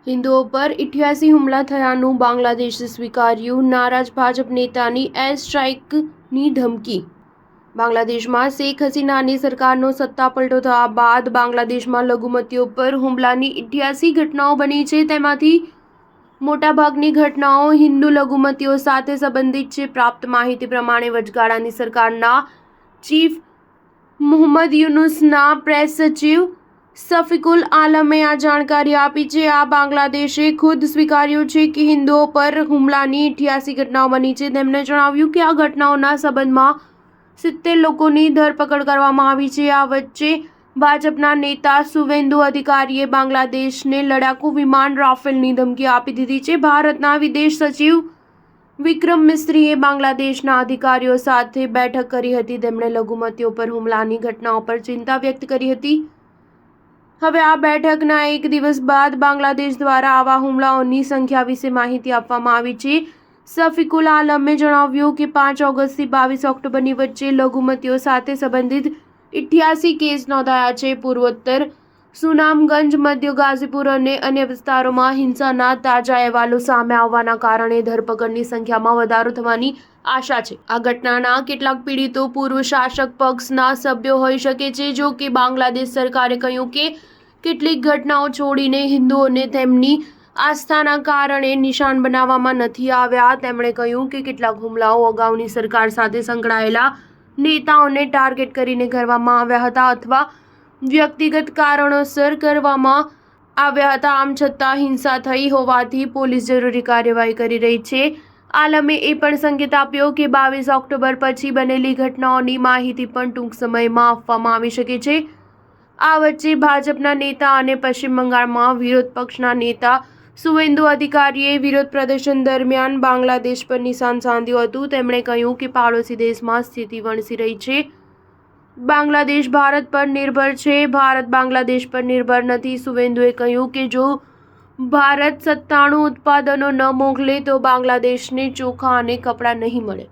હિન્દુઓ પર 88 હુમલા થયાનું બાંગ્લાદેશે સ્વીકાર્યું. નારાજ ભાજપ નેતાની એર સ્ટ્રાઇકની ધમકી. બાંગ્લાદેશમાં શેખ હસીનાની સરકારનો સત્તાપલટો થયા બાદ બાંગ્લાદેશમાં લઘુમતીઓ પર હુમલાની 88 ઘટનાઓ બની છે. તેમાંથી મોટાભાગની ઘટનાઓ હિન્દુ લઘુમતીઓ સાથે સંબંધિત છે. પ્રાપ્ત માહિતી પ્રમાણે વચગાળાની સરકારના ચીફ મુહમ્મદ યુનુસના પ્રેસ સચિવ શફીકુલ આલમે આ જાણકારી આપી છે. આ બાંગ્લાદેશે ખુદ સ્વીકાર્યું છે કે હિન્દુઓ પર હુમલાની 88 ઘટનાઓ બની છે. તેમણે જણાવ્યું કે આ ઘટનાઓના સંબંધમાં 70 લોકોની ધરપકડ કરવામાં આવી છે. આ વચ્ચે ભાજપના નેતા સુવેન્દુ અધિકારીએ બાંગ્લાદેશને લડાકુ વિમાન રાફેલની ધમકી આપી દીધી છે. ભારતના વિદેશ સચિવ વિક્રમ મિસ્ત્રીએ બાંગ્લાદેશના અધિકારીઓ સાથે બેઠક કરી હતી. તેમણે લઘુમતીઓ પર હુમલાની ઘટનાઓ પર ચિંતા વ્યક્ત કરી હતી. હવે આ બેઠકના એક દિવસ બાદ બાંગ્લાદેશ દ્વારા આવા હુમલાઓની સંખ્યા વિશે માહિતી આપવામાં આવી છે. શફીકુલ આલમે જણાવ્યું કે 5 ઓગસ્ટથી 22 ઓક્ટોબરની વચ્ચે લઘુમતીઓ સાથે સંબંધિત 88 કેસ નોંધાયા છે. પૂર્વોત્તર સુનામગંજ, મધ્ય ગાઝીપુર અને અન્ય વિસ્તારોમાં હિંસાના તાજા અહેવાલો સામે આવવાના કારણે ધરપકડની સંખ્યામાં વધારો થવાની આશા છે. આ ઘટનાના કેટલાક પીડિતો પૂર્વ શાસક પક્ષના સભ્યો હોઈ શકે છે. જો કે બાંગ્લાદેશ સરકારે કહ્યું કે કેટલીક ઘટનાઓ છોડીને હિન્દુઓને તેમની આસ્થાના કારણે નિશાન બનાવવામાં નથી આવ્યા. તેમણે કહ્યું કે કેટલાક હુમલાઓ અગાઉની સરકાર સાથે સંકળાયેલા નેતાઓને ટાર્ગેટ કરીને કરવામાં આવ્યા હતા અથવા વ્યક્તિગત કારણોસર કરવામાં આવ્યા હતા. આમ છતાં હિંસા થઈ હોવાથી પોલીસ જરૂરી કાર્યવાહી કરી રહી છે. આલમે એ પણ સંકેત આપ્યો કે 22 ઓક્ટોબર પછી બનેલી ઘટનાઓની માહિતી પણ ટૂંક સમયમાં આપવામાં આવી શકે છે. આ વચ્ચે ભાજપના નેતા અને પશ્ચિમ બંગાળમાં વિરોધ પક્ષના નેતા સુવેન્દુ અધિકારીએ વિરોધ પ્રદર્શન દરમિયાન બાંગ્લાદેશ પર નિશાન સાધ્યું હતું. તેમણે કહ્યું કે પાડોશી દેશમાં સ્થિતિ વણસી રહી છે. બાંગ્લાદેશ ભારત પર નિર્ભર છે, ભારત બાંગ્લાદેશ પર નિર્ભર નથી. સુવેન્દુએ કહ્યું કે જો ભારત 97 ઉત્પાદનો ન મોકલે તો બાંગ્લાદેશને ચોખા અને કપડાં નહીં મળે.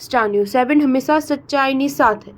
સ્ટાર ન્યૂઝ 7 હંમેશા સચ્ચાઈની સાથે.